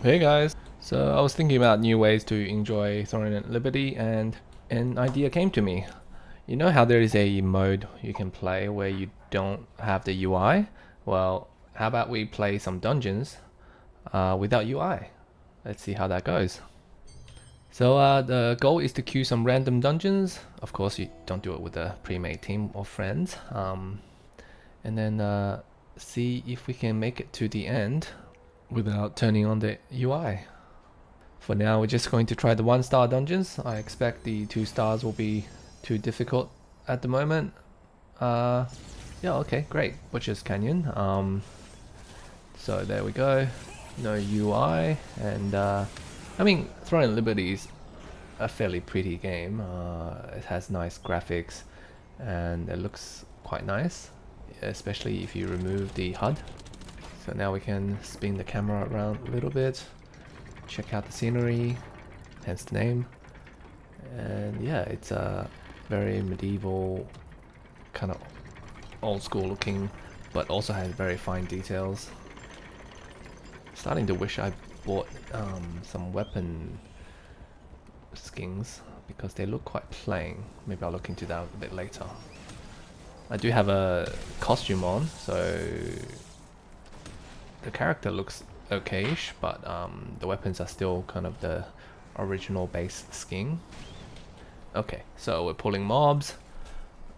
Hey guys! So I was thinking about new ways to enjoy Throne at Liberty and an idea came to me. You know how there is a mode you can play where you don't have the UI? Well, how about we play some dungeons without UI? Let's see how that goes. So the goal is to queue some random dungeons. Of course, you don't do it with a pre-made team of friends. And then see if we can make it to the end without turning on the UI. For now, we're just going to try the 1-star dungeons. I expect the 2 stars will be too difficult at the moment. Yeah, okay, great. Butcher's Canyon. So there we go. No UI, and I mean, Throne and Liberty is a fairly pretty game. It has nice graphics, and it looks quite nice, especially if you remove the HUD. So now we can spin the camera around a little bit, check out the scenery, hence the name. And yeah, it's a very medieval, kind of old school looking, but also has very fine details. Starting to wish I bought some weapon skins because they look quite plain. Maybe I'll look into that a bit later. I do have a costume on, so the character looks okay-ish, but the weapons are still kind of the original base skin. Okay, so we're pulling mobs.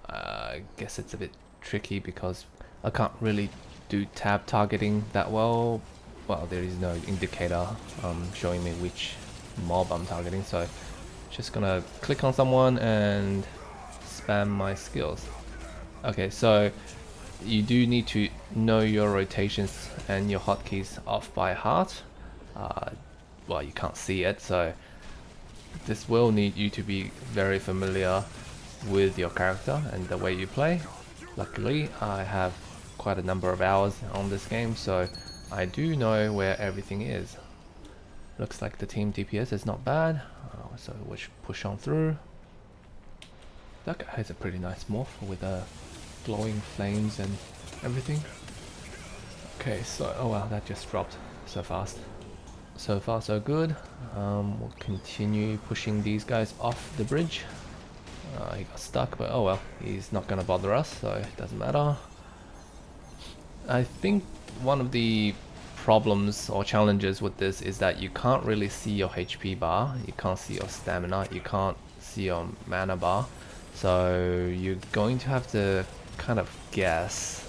I guess it's a bit tricky because I can't really do tab targeting that well. Well, there is no indicator showing me which mob I'm targeting, so just gonna click on someone and spam my skills. Okay, so you do need to know your rotations and your hotkeys off by heart. Well, you can't see it, so this will need you to be very familiar with your character and the way you play. Luckily, I have quite a number of hours on this game, so I do know where everything is. Looks like the team DPS is not bad, so we'll push on through. That guy has a pretty nice morph with glowing flames and everything. Okay, so oh wow, that just dropped so fast. So far so good. We'll continue pushing these guys off the bridge. He got stuck, but oh well, he's not gonna bother us, so it doesn't matter. I think one of the problems or challenges with this is that you can't really see your HP bar, you can't see your stamina, you can't see your mana bar, so you're going to have to kind of guess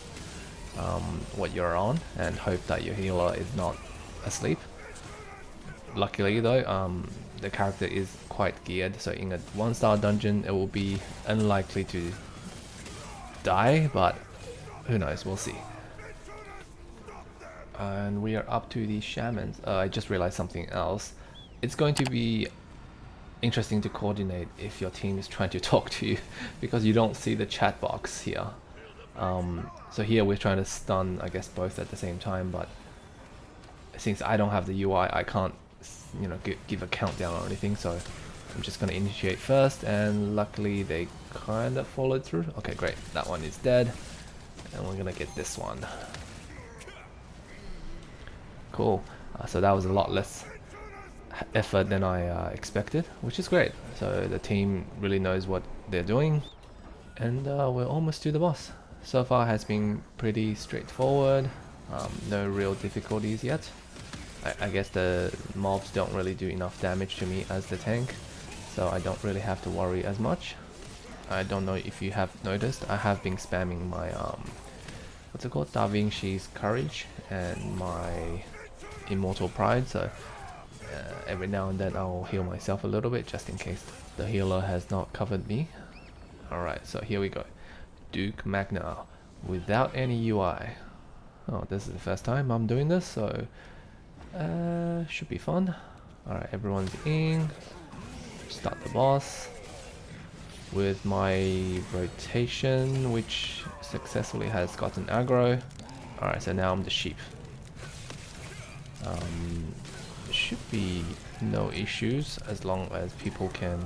what you're on and hope that your healer is not asleep. Luckily though, the character is quite geared, so in a 1-star dungeon it will be unlikely to die, but who knows, we'll see. And we are up to the shamans. I just realized something else. It's going to be interesting to coordinate if your team is trying to talk to you because you don't see the chat box here. So here we're trying to stun, I guess, both at the same time, but since I don't have the UI, I can't, you know, give a countdown or anything, so I'm just gonna initiate first, and luckily they kind of followed through. Okay, great, that one is dead, and we're gonna get this one. Cool. So that was a lot less effort than I expected, which is great. So the team really knows what they're doing, and we're almost to the boss. So far has been pretty straightforward, no real difficulties yet. I guess the mobs don't really do enough damage to me as the tank, so I don't really have to worry as much. I don't know if you have noticed, I have been spamming my what's it called, Da Vinci's Courage and my Immortal Pride, so every now and then I'll heal myself a little bit just in case the healer has not covered me. Alright, so here we go. Duke Magna without any UI. Oh, this is the first time I'm doing this, so should be fun. Alright, everyone's in. Start the boss with my rotation, which successfully has gotten aggro. Alright, so now I'm the sheep. Should be no issues as long as people can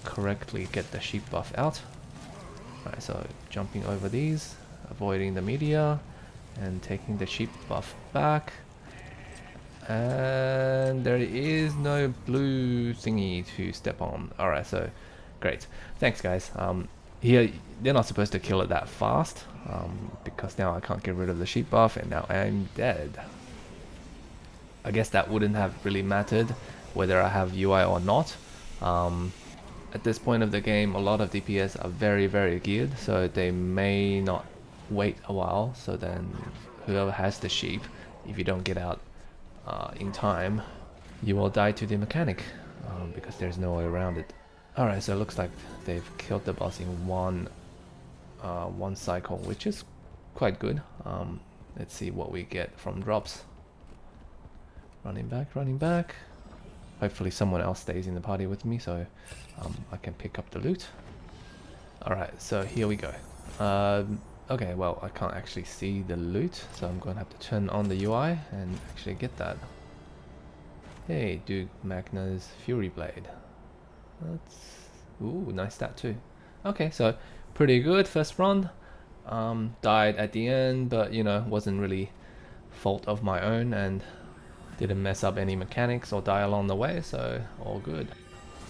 correctly get the sheep buff out. Alright, so jumping over these, avoiding the meteor, and taking the sheep buff back. And there is no blue thingy to step on. Alright, so great. Thanks guys. Here they're not supposed to kill it that fast, because now I can't get rid of the sheep buff and now I'm dead. I guess that wouldn't have really mattered whether I have UI or not. At this point of the game, a lot of DPS are very geared, so they may not wait a while. So then whoever has the sheep, if you don't get out in time, you will die to the mechanic, because there's no way around it. Alright, so it looks like they've killed the boss in one cycle, which is quite good. Let's see what we get from drops. Running back. Hopefully someone else stays in the party with me, so I can pick up the loot. Alright, so here we go. Okay, well, I can't actually see the loot, so I'm going to have to turn on the UI and actually get that. Hey, Duke Magna's Fury Blade. That's... ooh, nice stat too. Okay, so pretty good first run. Died at the end, but you know, wasn't really fault of my own and didn't mess up any mechanics or die along the way, so all good.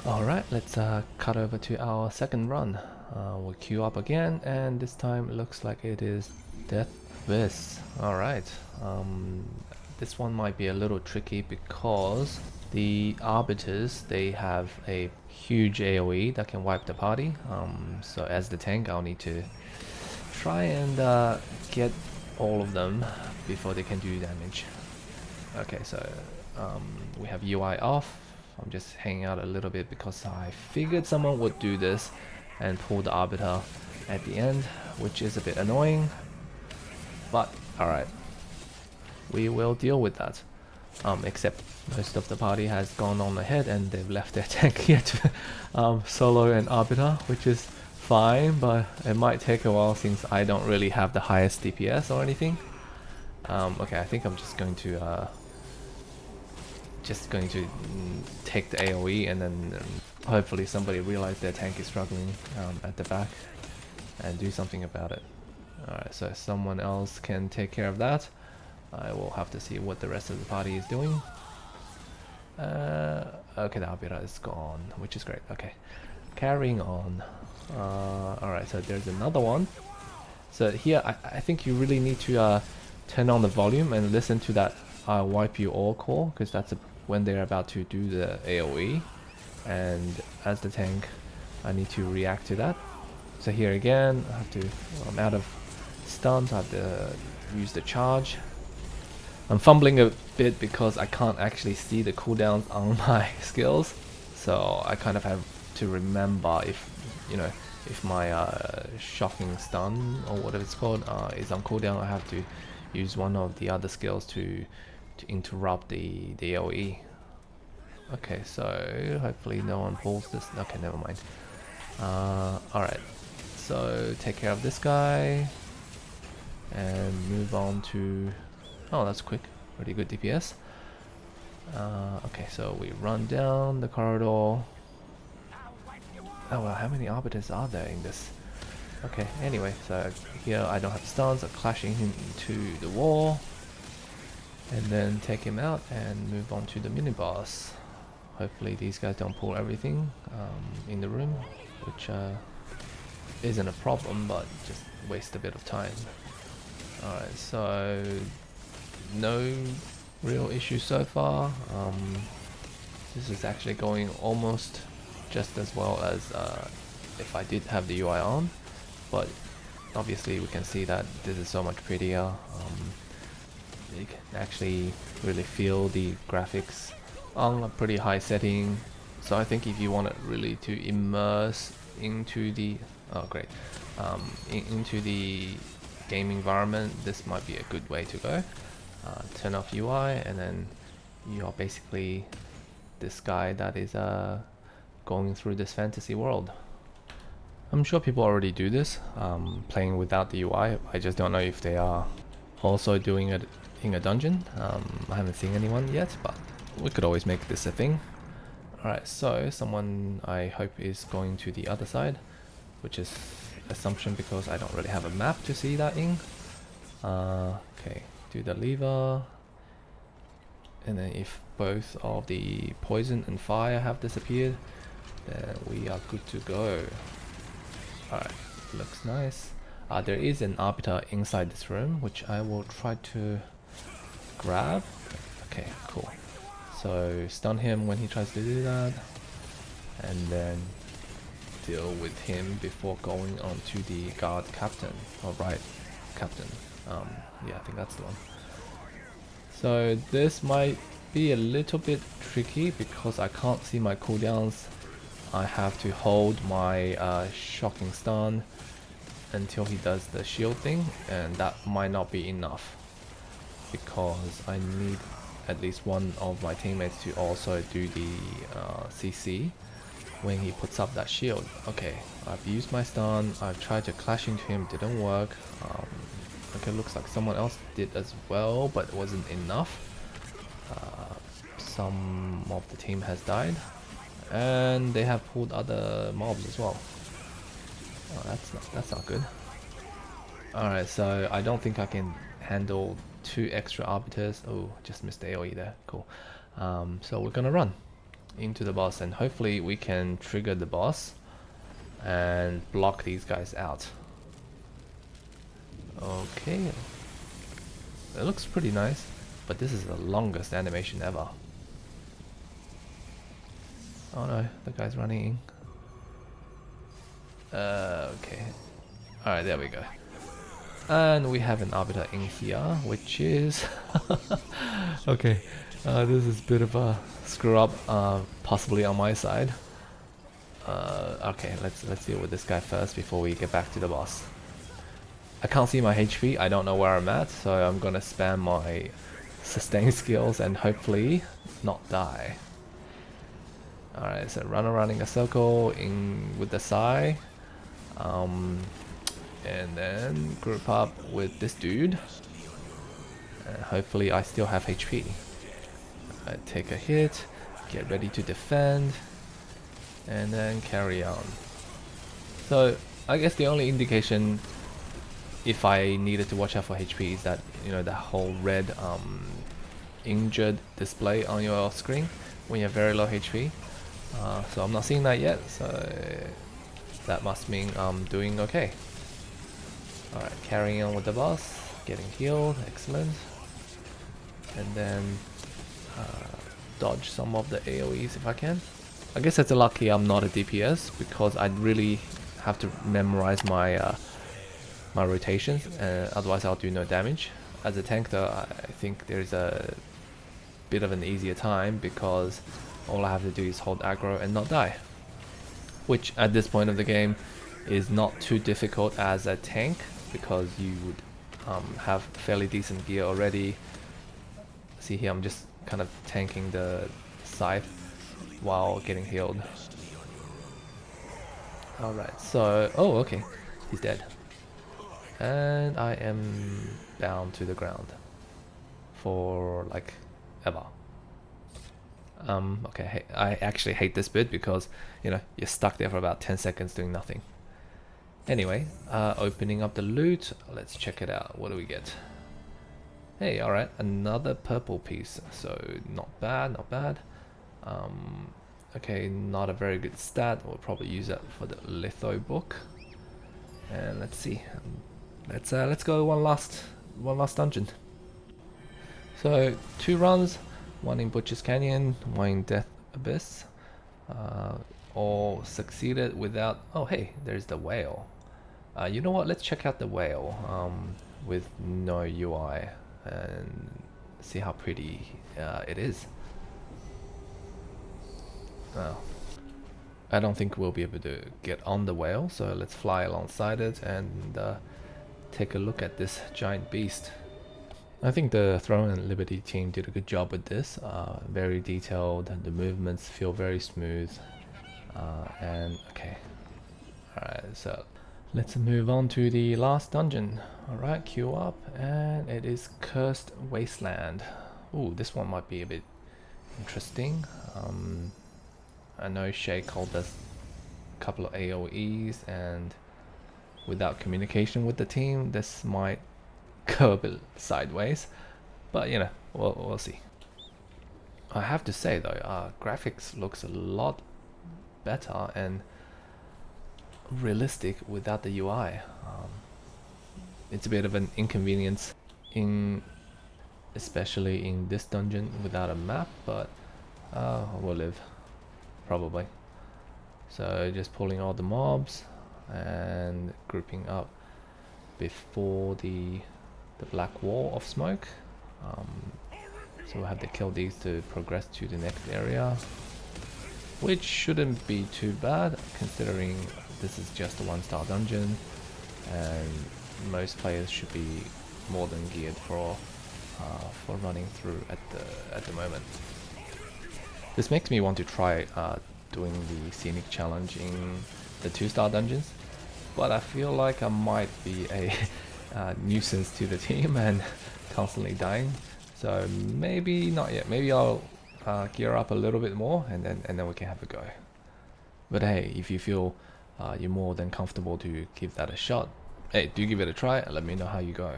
Alright, let's cut over to our second run. We'll queue up again, and this time it looks like it is Death Abyss. Alright, this one might be a little tricky because the Arbiters, they have a huge AoE that can wipe the party. So as the tank, I'll need to try and get all of them before they can do damage. Okay, so we have UI off. I'm just hanging out a little bit because I figured someone would do this and pull the Arbiter at the end, which is a bit annoying. But alright, we will deal with that. Except most of the party has gone on ahead and they've left their tank here to solo an Arbiter, which is fine, but it might take a while since I don't really have the highest DPS or anything. Okay, I think I'm just going to take the AoE and then hopefully somebody realize their tank is struggling at the back and do something about it. Alright, so someone else can take care of that. I will have to see what the rest of the party is doing. Okay, the Arbiter is gone, which is great. Okay, carrying on. Alright, so there's another one. So here, I think you really need to turn on the volume and listen to that wipe you all call, because that's when they're about to do the AoE. And as the tank, I need to react to that. So here again, I have to, I'm out of stuns, I have to use the charge. I'm fumbling a bit because I can't actually see the cooldowns on my skills, so I kind of have to remember if, you know, if my shocking stun or whatever it's called is on cooldown. I have to use one of the other skills to interrupt the AoE. Okay, so hopefully no one pulls this. Okay, never mind. Alright, so take care of this guy and move on to... oh, that's quick. Pretty good DPS. Okay, so we run down the corridor. Oh well, how many Arbiters are there in this? Okay, anyway, so here I don't have stuns. I'm clashing him into the wall. And then take him out and move on to the mini-boss. Hopefully these guys don't pull everything in the room, which isn't a problem, but just waste a bit of time. Alright, so no real issue so far. This is actually going almost just as well as if I did have the UI on, but obviously we can see that this is so much prettier. You can actually really feel the graphics on a pretty high setting. So I think if you want it really to immerse into the into the game environment, this might be a good way to go. Turn off UI and then you're basically this guy that is going through this fantasy world. I'm sure people already do this, playing without the UI. I just don't know if they are also doing it in a dungeon. I haven't seen anyone yet, but we could always make this a thing. Alright, so someone I hope is going to the other side, which is assumption because I don't really have a map to see that in. Okay, do the lever. And then if both of the poison and fire have disappeared, then we are good to go. Alright, looks nice. There is an arbiter inside this room, which I will try to grab. Okay, cool. So stun him when he tries to do that, and then deal with him before going on to the guard captain, or right captain. Yeah, I think that's the one. So this might be a little bit tricky because I can't see my cooldowns. I have to hold my shocking stun until he does the shield thing, and that might not be enough because I need at least one of my teammates to also do the CC when he puts up that shield. Okay, I've used my stun, I've tried to clash into him, didn't work. Okay, looks like someone else did as well, but it wasn't enough. Some of the team has died, and they have pulled other mobs as well. Oh, that's not good. Alright, so I don't think I can handle 2 extra arbiters. Oh, just missed the AoE there. Cool. So we're gonna run into the boss, and hopefully we can trigger the boss and block these guys out. Okay, it looks pretty nice, but this is the longest animation ever. Oh no, the guy's running in. Okay, alright, there we go. And we have an arbiter in here, which is okay. This is a bit of a screw up, possibly on my side. Okay, let's deal with this guy first before we get back to the boss. I can't see my HP. I don't know where I'm at, so I'm gonna spam my sustain skills and hopefully not die. Alright, so run around in a circle in with the Psy. And then group up with this dude. And hopefully I still have HP. I take a hit, get ready to defend, and then carry on. So I guess the only indication if I needed to watch out for HP is that, you know, the whole red injured display on your screen when you have very low HP. So I'm not seeing that yet, so that must mean I'm doing okay. Alright, carrying on with the boss, getting healed, excellent. And then dodge some of the AoEs if I can. I guess it's lucky I'm not a DPS because I'd really have to memorize my my rotations, otherwise I'll do no damage. As a tank though, I think there's a bit of an easier time because all I have to do is hold aggro and not die. Which at this point of the game is not too difficult as a tank because you would have fairly decent gear already. See here, I'm just kind of tanking the scythe while getting healed. Alright, so... oh, okay. He's dead. And I am down to the ground. For, like, ever. Okay, I actually hate this bit because, you know, you're stuck there for about 10 seconds doing nothing. Anyway, opening up the loot, let's check it out. What do we get? Hey, alright, another purple piece, so not bad, not bad. Okay, not a very good stat, we'll probably use that for the litho book. And let's see, let's go one last dungeon. So 2 runs, one in Butcher's Canyon, one in Death Abyss. All succeeded without... oh hey, there's the whale. You know what, let's check out the whale with no UI and see how pretty it is. Oh, I don't think we'll be able to get on the whale, so let's fly alongside it and take a look at this giant beast. I think the Throne and Liberty team did a good job with this. Very detailed, the movements feel very smooth. And okay, alright, so let's move on to the last dungeon. Alright, queue up, and it is Cursed Wasteland. Ooh, this one might be a bit interesting. I know Shay called us a couple of AoEs, and without communication with the team, this might go a bit sideways. But you know, we'll see. I have to say though, graphics looks a lot better and realistic without the UI. It's a bit of an inconvenience in, especially in this dungeon without a map, but we'll live, probably. So just pulling all the mobs and grouping up before the black wall of smoke. So we'll have to kill these to progress to the next area, which shouldn't be too bad considering this is just a 1-star dungeon and most players should be more than geared for running through at the moment. This makes me want to try doing the scenic challenge in the 2-star dungeons, but I feel like I might be a nuisance to the team and constantly dying, so maybe not yet. Maybe I'll gear up a little bit more and then we can have a go. But hey, if you feel you're more than comfortable to give that a shot, hey, do give it a try and let me know how you go.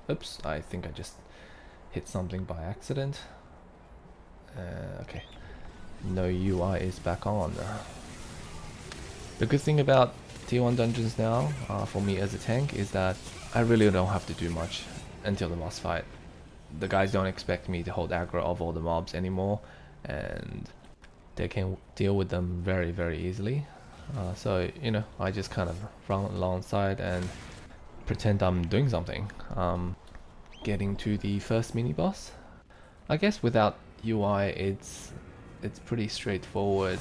Oops, I think I just hit something by accident. Okay, no UI is back on. The good thing about tier 1 dungeons now, for me as a tank, is that I really don't have to do much until the boss fight. The guys don't expect me to hold aggro of all the mobs anymore, and they can deal with them very, very easily. So, you know, I just kind of run alongside and pretend I'm doing something. Getting to the first mini boss. I guess without UI, it's pretty straightforward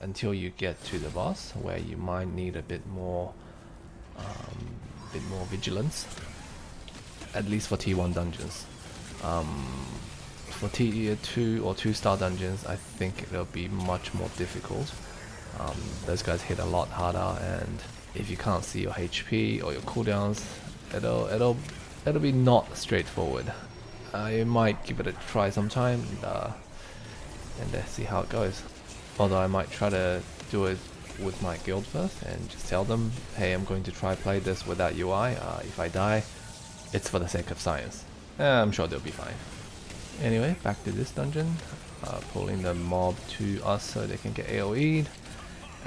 until you get to the boss, where you might need a bit more vigilance. At least for T1 dungeons. For tier 2 or 2-star dungeons, I think it'll be much more difficult. Those guys hit a lot harder, and if you can't see your HP or your cooldowns, it'll be not straightforward. I might give it a try sometime and see how it goes. Although I might try to do it with my guild first and just tell them, hey, I'm going to try play this without UI. If I die, it's for the sake of science. I'm sure they'll be fine. Anyway, back to this dungeon. Pulling the mob to us so they can get AoE'd.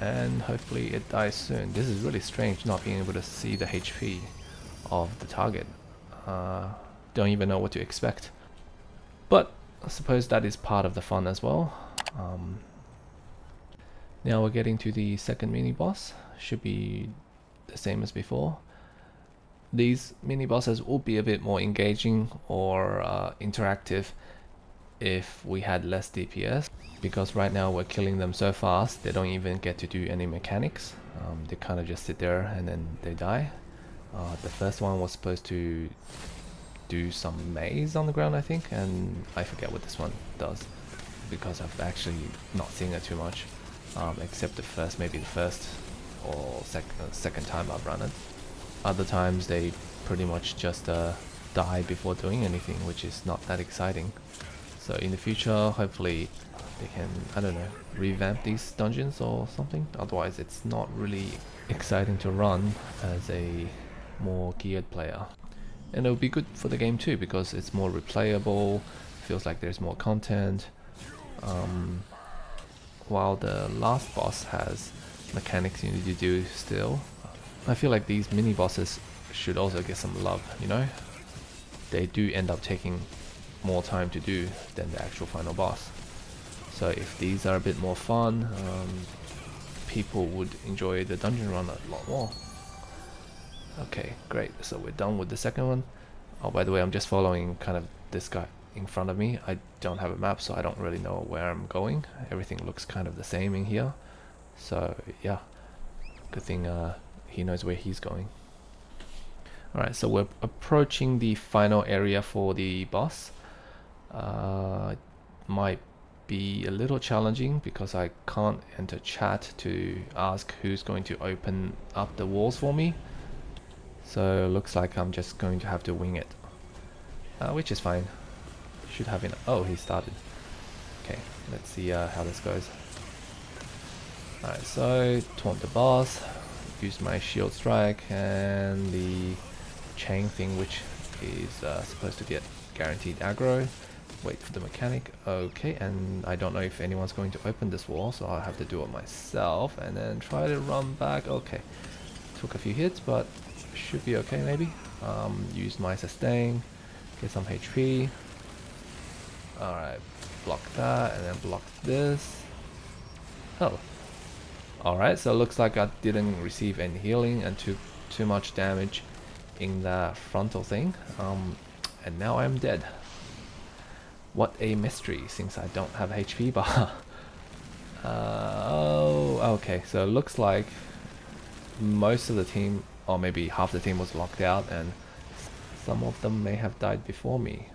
And hopefully it dies soon. This is really strange not being able to see the HP of the target. Don't even know what to expect. But I suppose that is part of the fun as well. Now we're getting to the second mini boss. Should be the same as before. These mini bosses will be a bit more engaging or interactive if we had less DPS, because right now we're killing them so fast they don't even get to do any mechanics. They kind of just sit there and then they die. The first one was supposed to do some maze on the ground, I think, and I forget what this one does because I've actually not seen it too much, except maybe the first or second time I've run it. Other times they pretty much just die before doing anything, which is not that exciting. So in the future, hopefully they can, I don't know, revamp these dungeons or something. Otherwise it's not really exciting to run as a more geared player. And it'll be good for the game too, because it's more replayable, feels like there's more content. While the last boss has mechanics you need to do still, I feel like these mini bosses should also get some love, you know? They do end up taking more time to do than the actual final boss. So if these are a bit more fun, people would enjoy the dungeon run a lot more. Okay, great. So we're done with the second one. Oh, by the way, I'm just following kind of this guy in front of me. I don't have a map, so I don't really know where I'm going. Everything looks kind of the same in here. So yeah, good thing he knows where he's going. Alright, so we're approaching the final area for the boss. Might be a little challenging because I can't enter chat to ask who's going to open up the walls for me. So looks like I'm just going to have to wing it, which is fine. Should have enough. Oh, he started. Okay, let's see how this goes. Alright, so taunt the boss, use my shield strike and the chain thing, which is supposed to get guaranteed aggro. wait for the mechanic. Okay, and I don't know if anyone's going to open this wall, so I'll have to do it myself and then try to run back. Okay, took a few hits, but should be okay maybe. Use my sustain, get some HP. Alright, block that and then block this. Oh. Alright, so it looks like I didn't receive any healing and took too much damage in the frontal thing. And now I'm dead. What a mystery, since I don't have HP bar. Oh, okay, so it looks like most of the team, or maybe half the team, was locked out, and some of them may have died before me.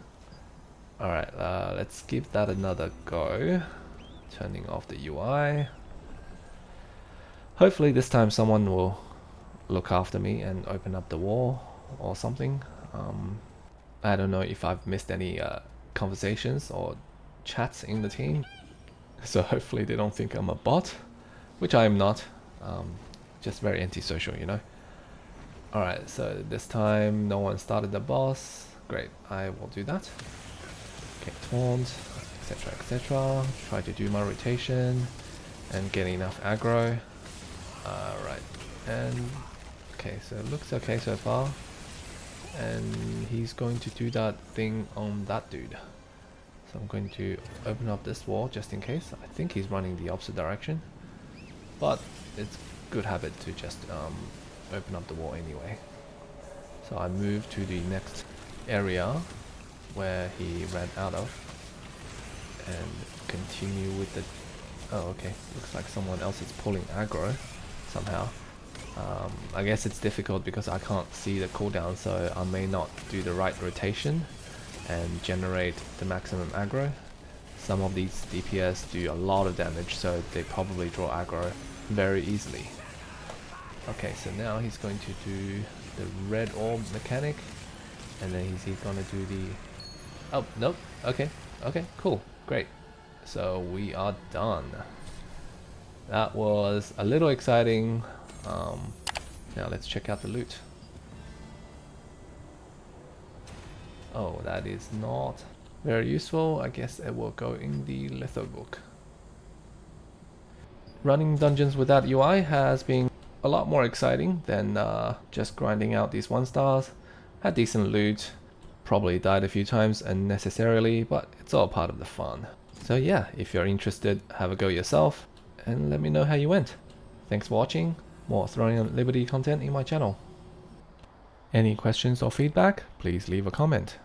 Alright, let's give that another go. Turning off the UI. Hopefully this time someone will look after me and open up the wall or something. I don't know if I've missed any conversations or chats in the team, so hopefully they don't think I'm a bot, which I am not. Just very antisocial, you know. Alright, so this time no one started the boss. Great, I will do that. Okay, taunt, etc, etc. Try to do my rotation and get enough aggro. Right, and okay, so it looks okay so far. And he's going to do that thing on that dude. So I'm going to open up this wall just in case. I think he's running the opposite direction, but it's good habit to just open up the wall anyway. So I move to the next area where he ran out of and continue with the... Oh, okay, looks like someone else is pulling aggro somehow. I guess it's difficult because I can't see the cooldown, so I may not do the right rotation and generate the maximum aggro. Some of these DPS do a lot of damage, so they probably draw aggro very easily. Okay, so now he's going to do the red orb mechanic, and then he's going to do the... Oh, nope, okay, cool, great. So we are done. That was a little exciting. Now let's check out the loot. Oh, that is not very useful. I guess it will go in the litho book. Running dungeons without UI has been a lot more exciting than just grinding out these 1-stars. Had decent loot, probably died a few times unnecessarily, but it's all part of the fun. So yeah, if you're interested, have a go yourself and let me know how you went. Thanks for watching. More Throwing on Liberty content in my channel. Any questions or feedback, please leave a comment.